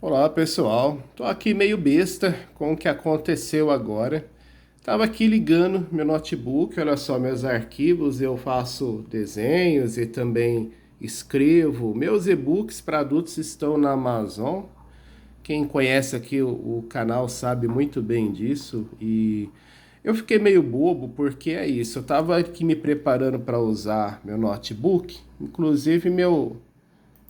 Olá pessoal, tô aqui meio besta com o que aconteceu agora. Tava aqui ligando meu notebook, olha só meus arquivos, eu faço desenhos e também escrevo. Meus e-books para adultos estão na Amazon. Quem conhece aqui o canal sabe muito bem disso e eu fiquei meio bobo porque é isso. Eu tava aqui me preparando para usar meu notebook, inclusive meu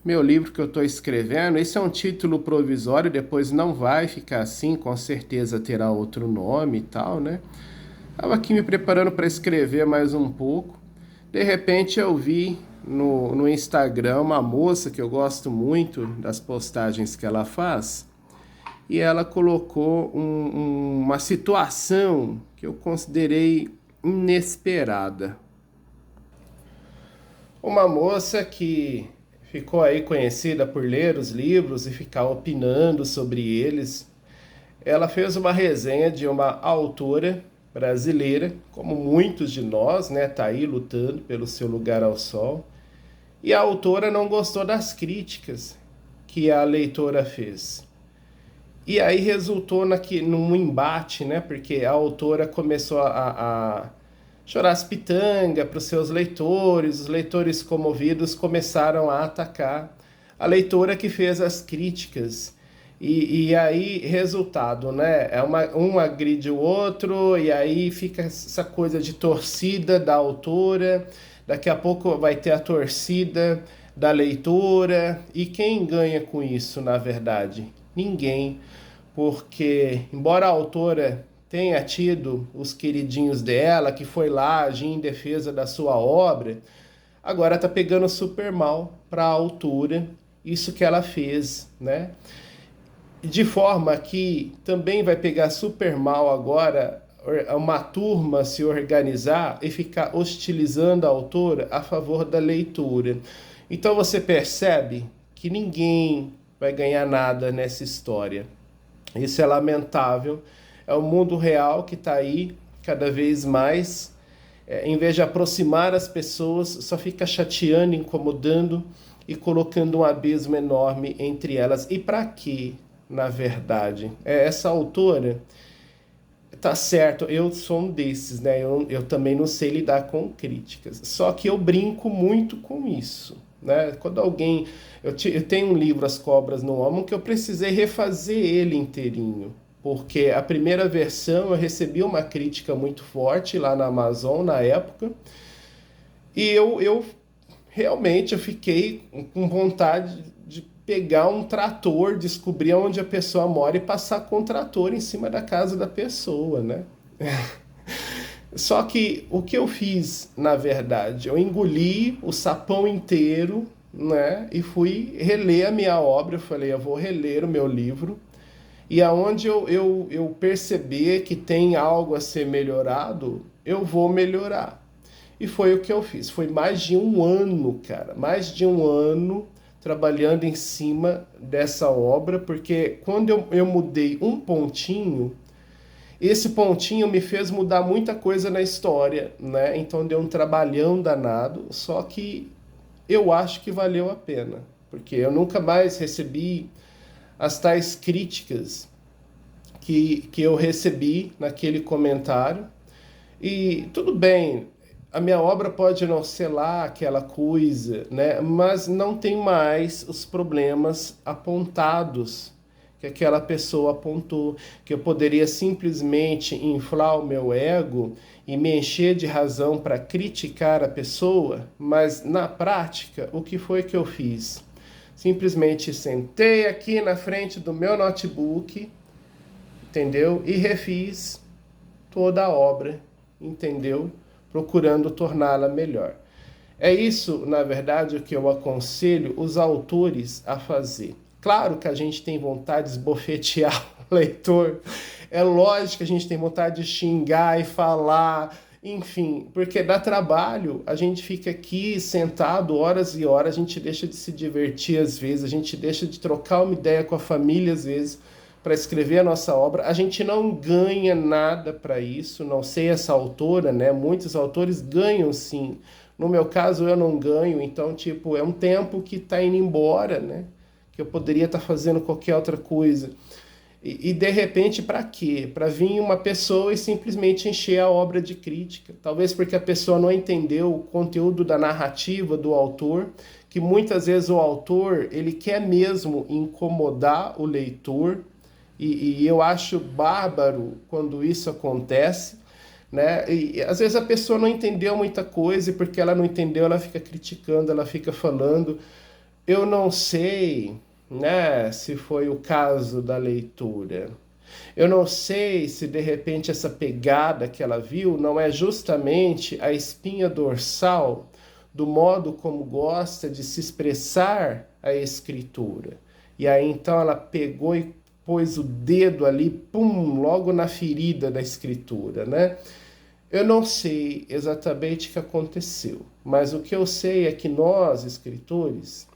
livro que eu estou escrevendo, esse é um título provisório, depois não vai ficar assim, com certeza terá outro nome e tal, né? Estava aqui me preparando para escrever mais um pouco. De repente eu vi no Instagram uma moça que eu gosto muito das postagens que ela faz, e ela colocou uma situação que eu considerei inesperada. Uma moça que ficou aí conhecida por ler os livros e ficar opinando sobre eles. Ela fez uma resenha de uma autora brasileira, como muitos de nós, né, tá aí lutando pelo seu lugar ao sol. E a autora não gostou das críticas que a leitora fez. E aí resultou num embate, né? Porque a autora começou a chorar as pitangas para os seus leitores, os leitores comovidos começaram a atacar a leitora que fez as críticas. E aí, resultado, né? Um agride o outro, e aí fica essa coisa de torcida da autora, daqui a pouco vai ter a torcida da leitora, e quem ganha com isso, na verdade? Ninguém, porque embora a autora tenha tido os queridinhos dela, que foi lá agir em defesa da sua obra, agora tá pegando super mal para a autora isso que ela fez, né? De forma que também vai pegar super mal agora uma turma se organizar e ficar hostilizando a autora a favor da leitura. Então você percebe que ninguém vai ganhar nada nessa história. Isso é lamentável. É o mundo real que está aí cada vez mais. Em vez de aproximar as pessoas, só fica chateando, incomodando e colocando um abismo enorme entre elas. E para quê, na verdade? Essa autora, tá certo, eu sou um desses, né? Eu também não sei lidar com críticas. Só que eu brinco muito com isso, né? Quando alguém... eu tenho um livro, As Cobras Não Amam, que eu precisei refazer ele inteirinho. Porque a primeira versão eu recebi uma crítica muito forte lá na Amazon na época. E eu realmente eu fiquei com vontade de pegar um trator, descobrir onde a pessoa mora e passar com o trator em cima da casa da pessoa, né? Só que o que eu fiz, na verdade, eu engoli o sapão inteiro, né? E fui reler a minha obra. Eu falei, eu vou reler o meu livro. E aonde eu perceber que tem algo a ser melhorado, eu vou melhorar. E foi o que eu fiz. Foi mais de um ano, cara. Mais de um ano trabalhando em cima dessa obra, porque quando eu mudei um pontinho, esse pontinho me fez mudar muita coisa na história, né? Então deu um trabalhão danado, só que eu acho que valeu a pena, porque eu nunca mais recebi as tais críticas que eu recebi naquele comentário. E tudo bem, a minha obra pode não ser lá aquela coisa, né? Mas não tem mais os problemas apontados que aquela pessoa apontou, que eu poderia simplesmente inflar o meu ego e me encher de razão para criticar a pessoa, mas na prática, o que foi que eu fiz? Simplesmente sentei aqui na frente do meu notebook, entendeu? E refiz toda a obra, entendeu? Procurando torná-la melhor. É isso, na verdade, o que eu aconselho os autores a fazer. Claro que a gente tem vontade de esbofetear o leitor, é lógico que a gente tem vontade de xingar e falar, enfim, porque dá trabalho, a gente fica aqui sentado horas e horas, a gente deixa de se divertir às vezes, a gente deixa de trocar uma ideia com a família às vezes, para escrever a nossa obra. A gente não ganha nada para isso, não sei essa autora, né? Muitos autores ganham sim. No meu caso, eu não ganho, então, tipo, é um tempo que está indo embora, né? que eu poderia estar fazendo qualquer outra coisa. E de repente, para quê? Para vir uma pessoa e simplesmente encher a obra de crítica. Talvez porque a pessoa não entendeu o conteúdo da narrativa do autor, que muitas vezes o autor ele quer mesmo incomodar o leitor, e eu acho bárbaro quando isso acontece, né? E às vezes a pessoa não entendeu muita coisa, e porque ela não entendeu, ela fica criticando, ela fica falando. Eu não sei, né, se foi o caso da leitura. Eu não sei se de repente essa pegada que ela viu não é justamente a espinha dorsal do modo como gosta de se expressar a escritura. E aí então ela pegou e pôs o dedo ali, pum, logo na ferida da escritura, né? Eu não sei exatamente o que aconteceu, mas o que eu sei é que nós, escritores,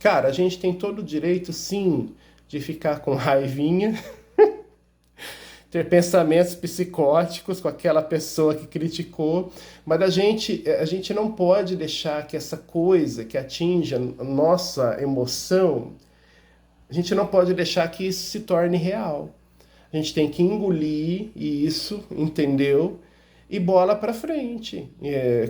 cara, a gente tem todo o direito, sim, de ficar com raivinha, ter pensamentos psicóticos com aquela pessoa que criticou, mas a gente não pode deixar que essa coisa que atinge a nossa emoção, a gente não pode deixar que isso se torne real. A gente tem que engolir isso, entendeu? E bola para frente.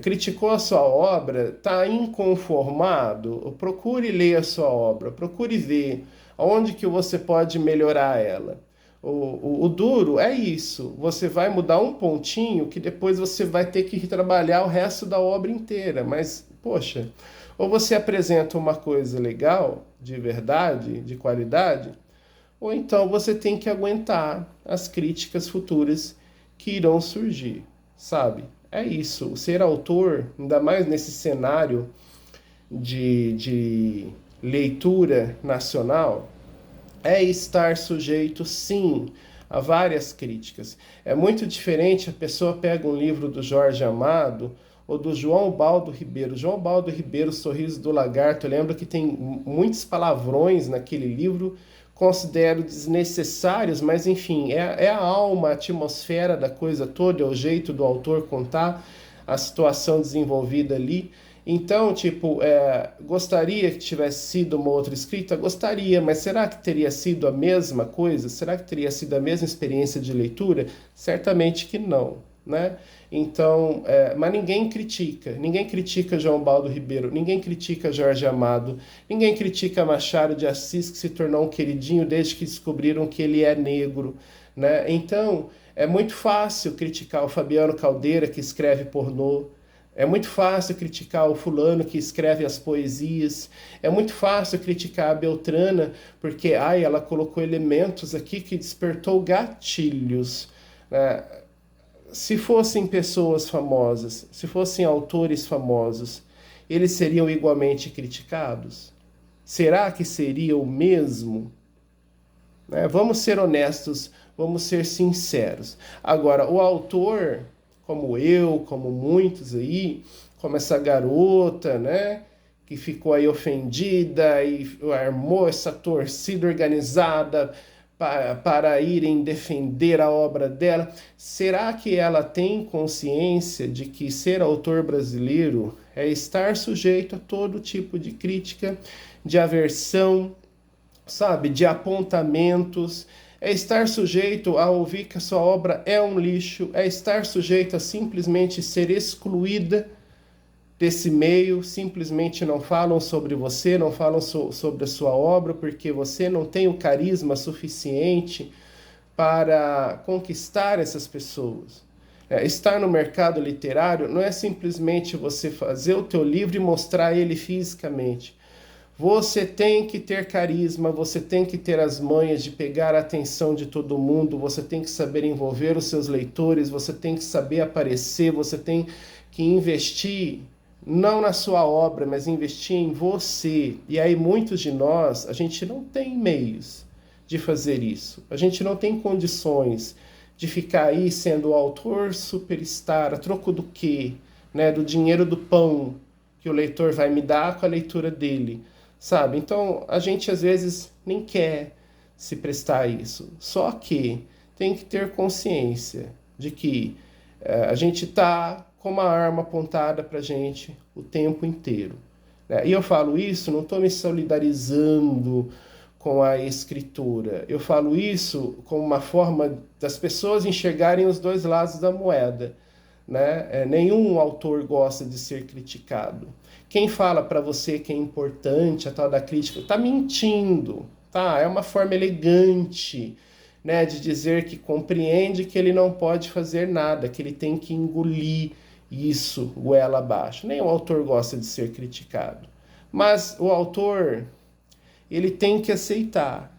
Criticou a sua obra, está inconformado? Procure ler a sua obra, procure ver aonde que você pode melhorar ela. O duro é isso. Você vai mudar um pontinho que depois você vai ter que trabalhar o resto da obra inteira. Mas, poxa, ou você apresenta uma coisa legal, de verdade, de qualidade, ou então você tem que aguentar as críticas futuras que irão surgir, sabe? É isso. Ser autor, ainda mais nesse cenário de leitura nacional, é estar sujeito, sim, a várias críticas. É muito diferente a pessoa pega um livro do Jorge Amado ou do João Baldo Ribeiro. João Baldo Ribeiro, Sorriso do Lagarto, eu lembro que tem muitos palavrões naquele livro, considero desnecessários, mas enfim, é a alma, a atmosfera da coisa toda, é o jeito do autor contar a situação desenvolvida ali. Então, tipo, gostaria que tivesse sido uma outra escrita? Gostaria, mas será que teria sido a mesma coisa? Será que teria sido a mesma experiência de leitura? Certamente que não, né? Então, mas ninguém critica João Baldo Ribeiro, ninguém critica Jorge Amado, ninguém critica Machado de Assis, que se tornou um queridinho desde que descobriram que ele é negro, né? Então, é muito fácil criticar o Fabiano Caldeira, que escreve pornô. É muito fácil criticar o fulano que escreve as poesias. É muito fácil criticar a Beltrana, porque ela colocou elementos aqui que despertou gatilhos, né? Se fossem pessoas famosas, se fossem autores famosos, eles seriam igualmente criticados? Será que seriam mesmo? Né? Vamos ser honestos, vamos ser sinceros. Agora, o autor, como eu, como muitos aí, como essa garota, né, que ficou aí ofendida e armou essa torcida organizada para irem defender a obra dela, será que ela tem consciência de que ser autor brasileiro é estar sujeito a todo tipo de crítica, de aversão, sabe, de apontamentos, é estar sujeito a ouvir que a sua obra é um lixo, é estar sujeito a simplesmente ser excluída desse meio, simplesmente não falam sobre você, não falam sobre a sua obra, porque você não tem o carisma suficiente para conquistar essas pessoas. Estar no mercado literário não é simplesmente você fazer o teu livro e mostrar ele fisicamente. Você tem que ter carisma, você tem que ter as manhas de pegar a atenção de todo mundo, você tem que saber envolver os seus leitores, você tem que saber aparecer, você tem que investir não na sua obra, mas investir em você. E aí muitos de nós, a gente não tem meios de fazer isso. A gente não tem condições de ficar aí sendo o autor superstar, a troco do quê? Né? Do dinheiro do pão que o leitor vai me dar com a leitura dele. Sabe? Então, a gente às vezes nem quer se prestar a isso. Só que tem que ter consciência de que a gente está com uma arma apontada para a gente o tempo inteiro. né? E eu falo isso, não estou me solidarizando com a escritura. Eu falo isso como uma forma das pessoas enxergarem os dois lados da moeda, né? Nenhum autor gosta de ser criticado. Quem fala para você que é importante a tal da crítica está mentindo, tá? É uma forma elegante, né, de dizer que compreende que ele não pode fazer nada, que ele tem que engolir isso goela abaixo. Nem o autor gosta de ser criticado. Mas o autor, ele tem que aceitar,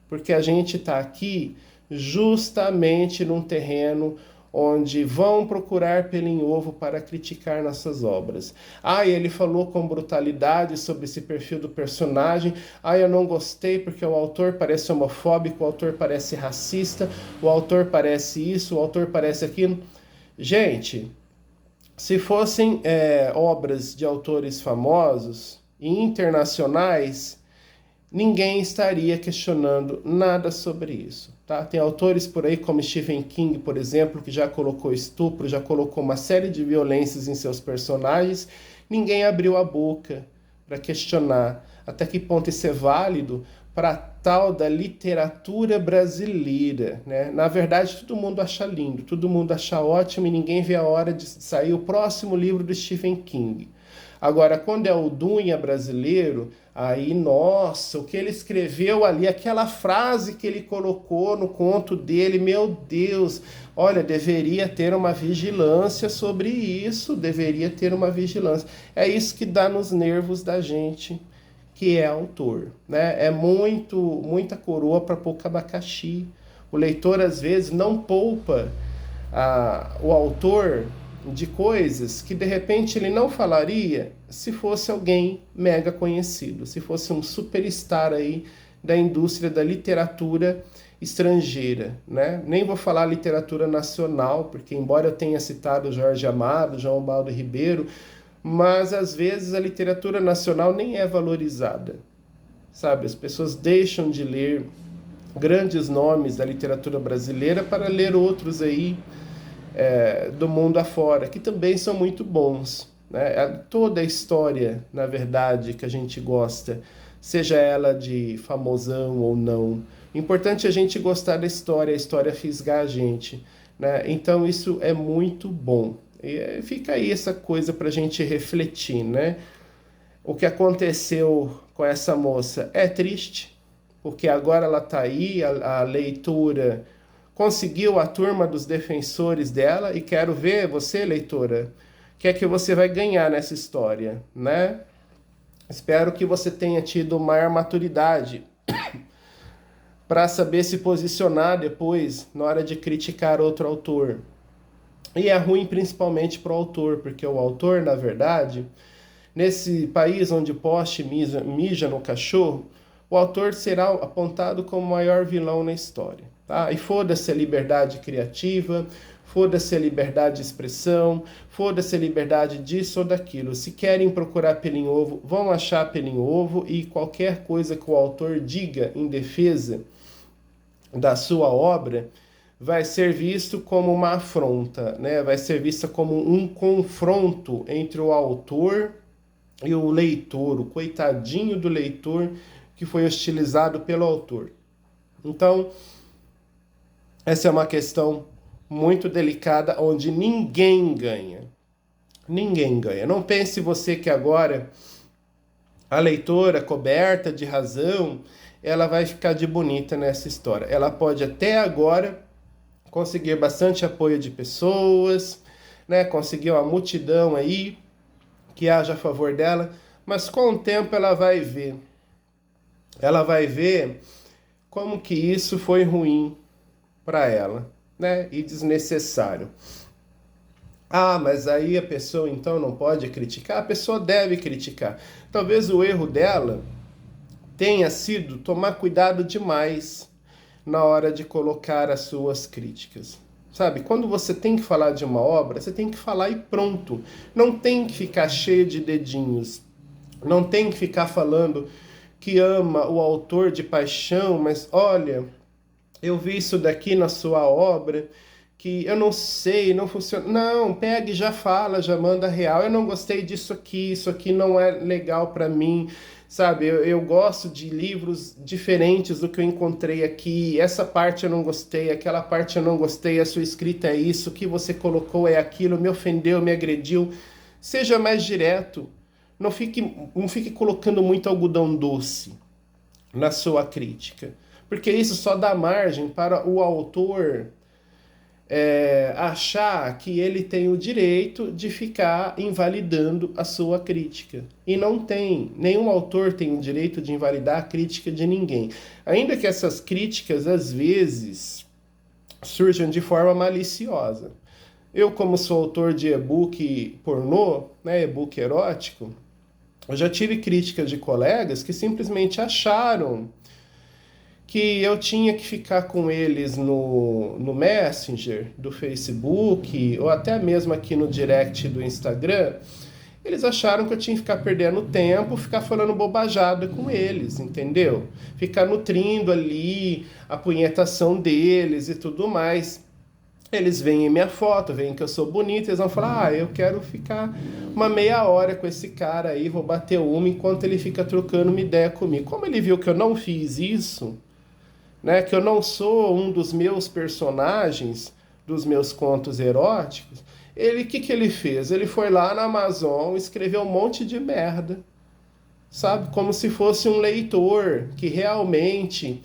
porque a gente está aqui justamente num terreno onde vão procurar pelo em ovo para criticar nossas obras. Ah, ele falou com brutalidade sobre esse perfil do personagem. Ah, eu não gostei porque o autor parece homofóbico, o autor parece racista, o autor parece isso, o autor parece aquilo. Gente, se fossem obras de autores famosos e internacionais, ninguém estaria questionando nada sobre isso. Tá? Tem autores por aí como Stephen King, por exemplo, que já colocou estupro, já colocou uma série de violências em seus personagens. Ninguém abriu a boca para questionar até que ponto isso é válido para a tal da literatura brasileira. Né? Na verdade, todo mundo acha lindo, todo mundo acha ótimo e ninguém vê a hora de sair o próximo livro do Stephen King. Agora, quando é o Dunha brasileiro, aí, nossa, o que ele escreveu ali, aquela frase que ele colocou no conto dele, meu Deus, olha, deveria ter uma vigilância sobre isso, deveria ter uma vigilância. É isso que dá nos nervos da gente, que é autor, né? É muita coroa para pouco abacaxi. O leitor, às vezes, não poupa o autor de coisas que de repente ele não falaria se fosse alguém mega conhecido, se fosse um superstar aí da indústria da literatura estrangeira, né? Nem vou falar literatura nacional, porque embora eu tenha citado Jorge Amado, João Baldo Ribeiro, mas às vezes a literatura nacional nem é valorizada, sabe? As pessoas deixam de ler grandes nomes da literatura brasileira para ler outros aí do mundo afora, que também são muito bons. Né? Toda a história, na verdade, que a gente gosta, seja ela de famosão ou não, o importante é a gente gostar da história, a história fisgar a gente. Né? Então isso é muito bom. E fica aí essa coisa para a gente refletir. Né? O que aconteceu com essa moça é triste, porque agora ela está aí, a leitura conseguiu a turma dos defensores dela e quero ver você, leitora, o que é que você vai ganhar nessa história, né? Espero que você tenha tido maior maturidade para saber se posicionar depois na hora de criticar outro autor. E é ruim principalmente para o autor, porque o autor, na verdade, nesse país onde poste mija no cachorro, o autor será apontado como o maior vilão na história. Tá? E foda-se a liberdade criativa, foda-se a liberdade de expressão, foda-se a liberdade disso ou daquilo. Se querem procurar pelo em ovo, vão achar pelo em ovo, e qualquer coisa que o autor diga em defesa da sua obra vai ser visto como uma afronta, né? Vai ser vista como um confronto entre o autor e o leitor, o coitadinho do leitor que foi hostilizado pelo autor. Então, essa é uma questão muito delicada, onde ninguém ganha. Ninguém ganha. Não pense você que agora a leitora, coberta de razão, ela vai ficar de bonita nessa história. Ela pode até agora conseguir bastante apoio de pessoas, né? Conseguir uma multidão aí que haja a favor dela, mas com o tempo ela vai ver. Ela vai ver como que isso foi ruim para ela, né? E desnecessário. Ah, mas aí a pessoa então não pode criticar? A pessoa deve criticar. Talvez o erro dela tenha sido tomar cuidado demais na hora de colocar as suas críticas. Sabe, quando você tem que falar de uma obra, você tem que falar e pronto. Não tem que ficar cheio de dedinhos. Não tem que ficar falando que ama o autor de paixão, mas olha, eu vi isso daqui na sua obra que eu não sei, não funciona. Não, pega e já fala, já manda real. Eu não gostei disso aqui, isso aqui não é legal para mim, sabe? Eu gosto de livros diferentes do que eu encontrei aqui. Essa parte eu não gostei, aquela parte eu não gostei, a sua escrita é isso, o que você colocou é aquilo, me ofendeu, me agrediu. Seja mais direto. Não fique colocando muito algodão doce na sua crítica, porque isso só dá margem para o autor achar que ele tem o direito de ficar invalidando a sua crítica. E não tem. Nenhum autor tem o direito de invalidar a crítica de ninguém. Ainda que essas críticas, às vezes, surjam de forma maliciosa. Eu, como sou autor de e-book pornô, né, e-book erótico, eu já tive críticas de colegas que simplesmente acharam que eu tinha que ficar com eles no Messenger do Facebook, ou até mesmo aqui no direct do Instagram. Eles acharam que eu tinha que ficar perdendo tempo, ficar falando bobajada com eles, entendeu? Ficar nutrindo ali a punhetação deles e tudo mais. Eles veem minha foto, veem que eu sou bonita, eles vão falar, eu quero ficar uma meia hora com esse cara aí, vou bater uma enquanto ele fica trocando uma ideia comigo. Como ele viu que eu não fiz isso, né, que eu não sou um dos meus personagens dos meus contos eróticos, o que ele fez? Ele foi lá na Amazon, escreveu um monte de merda, sabe? Como se fosse um leitor que realmente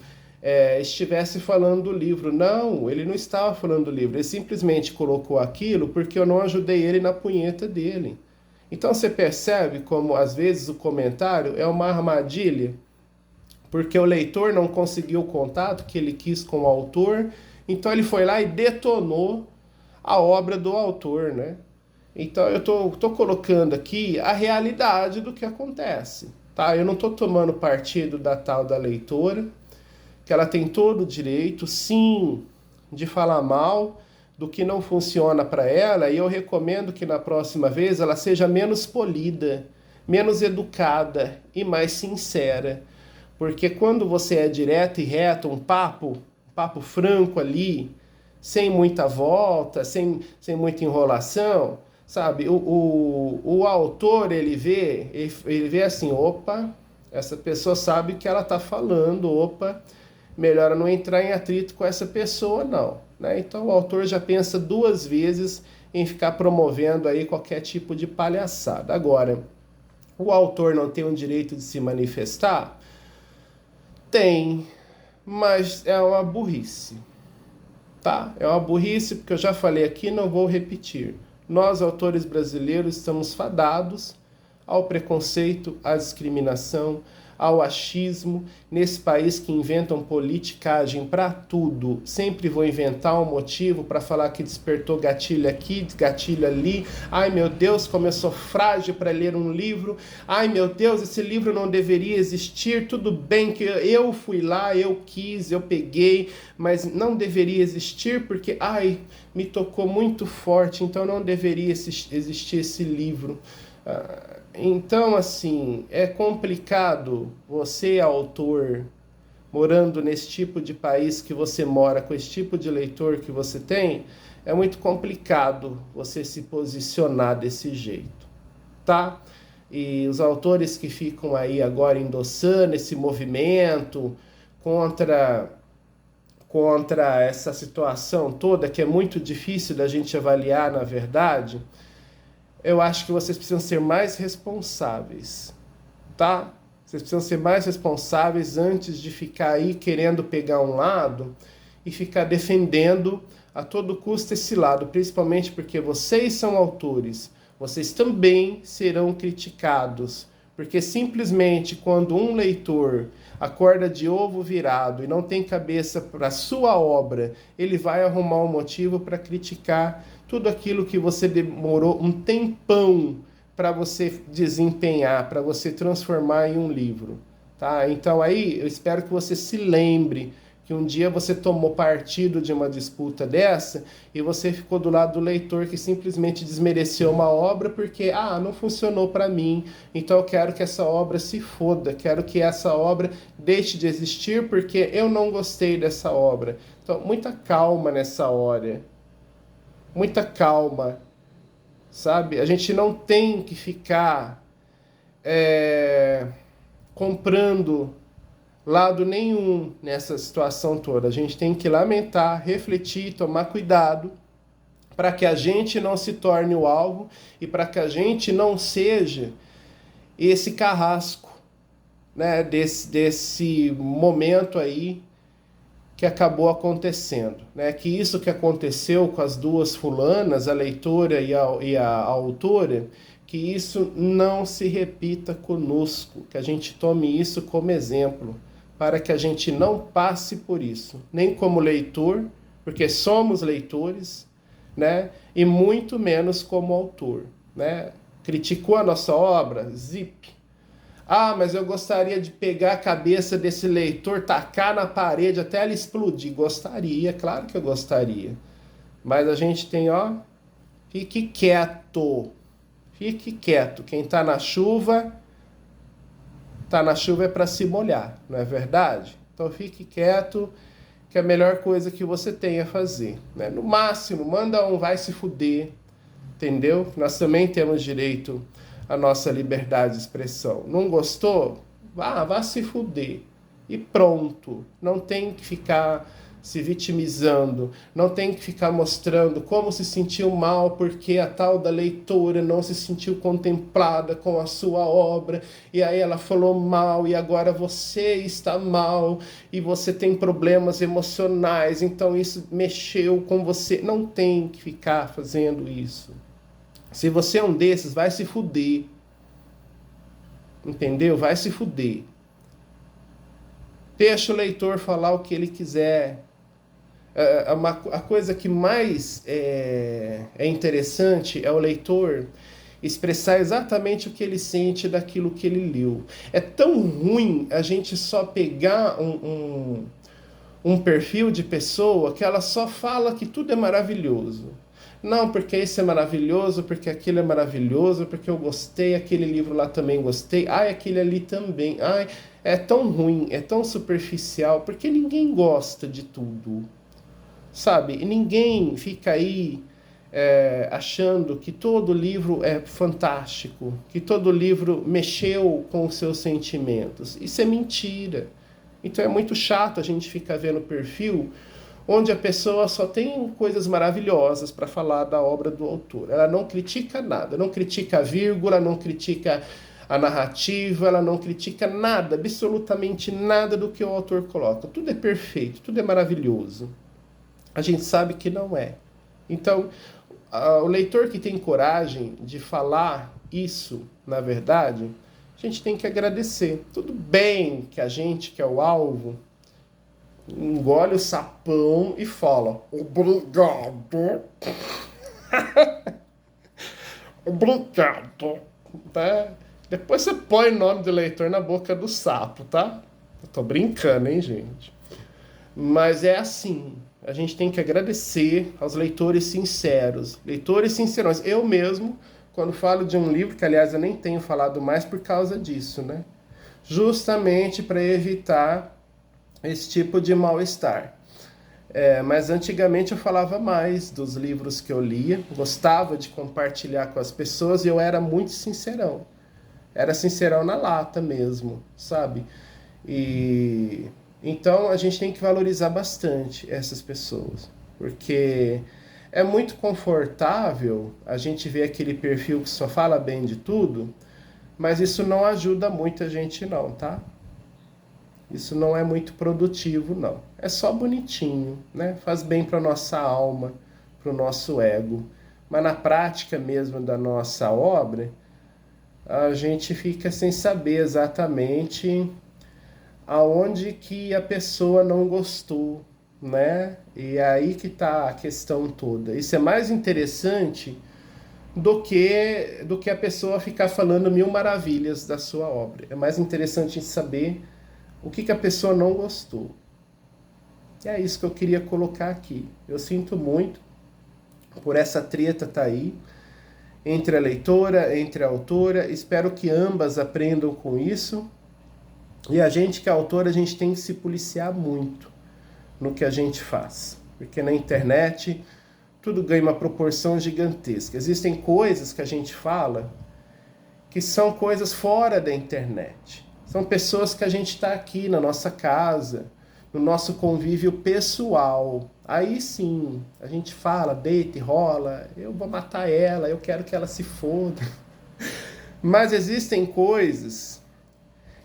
estivesse falando do livro. Não, ele não estava falando do livro, ele simplesmente colocou aquilo porque eu não ajudei ele na punheta dele. Então você percebe como às vezes o comentário é uma armadilha, porque o leitor não conseguiu o contato que ele quis com o autor, então ele foi lá e detonou a obra do autor, né? Então eu tô colocando aqui a realidade do que acontece, tá? Eu não tô tomando partido da tal da leitora, que ela tem todo o direito, sim, de falar mal do que não funciona para ela, e eu recomendo que na próxima vez ela seja menos polida, menos educada e mais sincera. Porque quando você é direto e reto, um papo franco ali, sem muita volta, sem muita enrolação, sabe? O autor, ele vê assim, opa, essa pessoa sabe o que ela está falando, opa, melhor não entrar em atrito com essa pessoa, não. Né? Então o autor já pensa duas vezes em ficar promovendo aí qualquer tipo de palhaçada. Agora, o autor não tem o direito de se manifestar? Tem, mas é uma burrice, tá? É uma burrice porque eu já falei aqui, não vou repetir. Nós, autores brasileiros, estamos fadados ao preconceito, à discriminação, ao achismo. Nesse país que inventam politicagem para tudo, sempre vou inventar um motivo para falar que despertou gatilho aqui, gatilho ali. Ai meu Deus, como eu sou frágil para ler um livro. Ai meu Deus, esse livro não deveria existir. Tudo bem que eu fui lá, eu quis, eu peguei, mas não deveria existir porque, ai, me tocou muito forte, então não deveria existir esse livro. Então, assim, é complicado você, autor, morando nesse tipo de país que você mora, com esse tipo de leitor que você tem, é muito complicado você se posicionar desse jeito, tá? E os autores que ficam aí agora endossando esse movimento contra essa situação toda, que é muito difícil da gente avaliar, na verdade, eu acho que vocês precisam ser mais responsáveis, tá? Vocês precisam ser mais responsáveis antes de ficar aí querendo pegar um lado e ficar defendendo a todo custo esse lado, principalmente porque vocês são autores, vocês também serão criticados, porque simplesmente quando um leitor acorda de ovo virado e não tem cabeça para a sua obra, ele vai arrumar um motivo para criticar tudo aquilo que você demorou um tempão para você desempenhar, para você transformar em um livro, tá? Então aí eu espero que você se lembre que um dia você tomou partido de uma disputa dessa e você ficou do lado do leitor que simplesmente desmereceu uma obra porque, não funcionou para mim, então eu quero que essa obra se foda, quero que essa obra deixe de existir porque eu não gostei dessa obra. Então, muita calma nessa hora, muita calma, sabe? A gente não tem que ficar comprando lado nenhum nessa situação toda. A gente tem que lamentar, refletir, tomar cuidado para que a gente não se torne o alvo e para que a gente não seja esse carrasco, né, desse momento aí que acabou acontecendo, né? Que isso que aconteceu com as duas fulanas, a leitora e a autora, que isso não se repita conosco, que a gente tome isso como exemplo, para que a gente não passe por isso, nem como leitor, porque somos leitores, né? E muito menos como autor, né? Criticou a nossa obra? Zip. Ah, mas eu gostaria de pegar a cabeça desse leitor, tacar na parede até ela explodir. Gostaria, claro que eu gostaria. Mas a gente tem, ó, fique quieto. Fique quieto. Quem tá na chuva é para se molhar, não é verdade? Então fique quieto, que é a melhor coisa que você tem a fazer, né? No máximo, manda um vai se fuder, entendeu? Nós também temos direito à nossa liberdade de expressão. Não gostou? Vá se fuder. E pronto. Não tem que ficar se vitimizando, não tem que ficar mostrando como se sentiu mal porque a tal da leitora não se sentiu contemplada com a sua obra e aí ela falou mal e agora você está mal e você tem problemas emocionais, então isso mexeu com você. Não tem que ficar fazendo isso. Se você é um desses, vai se fuder. Entendeu? Vai se fuder. Deixa o leitor falar o que ele quiser. A coisa que mais é interessante é o leitor expressar exatamente o que ele sente daquilo que ele leu. É tão ruim a gente só pegar um perfil de pessoa que ela só fala que tudo é maravilhoso. Não, porque esse é maravilhoso, porque aquilo é maravilhoso, porque eu gostei, aquele livro lá também gostei, ai, aquele ali também, ai, é tão ruim, é tão superficial, porque ninguém gosta de tudo, sabe? E ninguém fica aí achando que todo livro é fantástico, que todo livro mexeu com os seus sentimentos. Isso é mentira. Então é muito chato a gente ficar vendo perfil onde a pessoa só tem coisas maravilhosas para falar da obra do autor. Ela não critica nada, não critica a vírgula, não critica a narrativa, ela não critica nada, absolutamente nada do que o autor coloca. Tudo é perfeito, tudo é maravilhoso. A gente sabe que não é. Então, o leitor que tem coragem de falar isso, na verdade, a gente tem que agradecer. Tudo bem que a gente, que é o alvo, engole o sapão e fala obrigado. Obrigado. Tá? Depois você põe o nome do leitor na boca do sapo, tá? Eu tô brincando, hein, gente? Mas é assim. A gente tem que agradecer aos leitores sinceros. Leitores sincerões. Eu mesmo, quando falo de um livro, que aliás eu nem tenho falado mais por causa disso, né? Justamente para evitar esse tipo de mal-estar. Mas antigamente eu falava mais dos livros que eu lia, gostava de compartilhar com as pessoas e eu era muito sincerão. Era sincerão na lata mesmo, sabe? E então a gente tem que valorizar bastante essas pessoas, porque é muito confortável a gente ver aquele perfil que só fala bem de tudo, mas isso não ajuda muito a gente não, tá? Isso não é muito produtivo, não. É só bonitinho, né? Faz bem para nossa alma, para o nosso ego. Mas na prática mesmo da nossa obra, a gente fica sem saber exatamente aonde que a pessoa não gostou, né? E é aí que está a questão toda. Isso é mais interessante do que a pessoa ficar falando mil maravilhas da sua obra. É mais interessante saber o que a pessoa não gostou. E é isso que eu queria colocar aqui. Eu sinto muito por essa treta tá aí entre a leitora, entre a autora. Espero que ambas aprendam com isso. E a gente que é autora, a gente tem que se policiar muito no que a gente faz. Porque na internet tudo ganha uma proporção gigantesca. Existem coisas que a gente fala que são coisas fora da internet. São pessoas que a gente está aqui na nossa casa, no nosso convívio pessoal. Aí sim, a gente fala, deita e rola, eu vou matar ela, eu quero que ela se foda. Mas existem coisas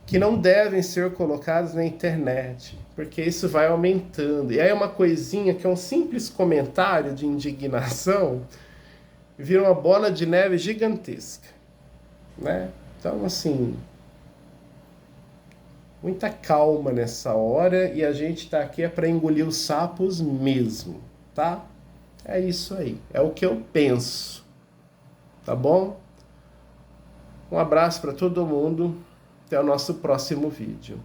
que não devem ser colocadas na internet, porque isso vai aumentando. E aí uma coisinha que é um simples comentário de indignação vira uma bola de neve gigantesca, né? Então, assim, muita calma nessa hora e a gente tá aqui é para engolir os sapos mesmo, tá? É isso aí, é o que eu penso, tá bom? Um abraço para todo mundo, até o nosso próximo vídeo.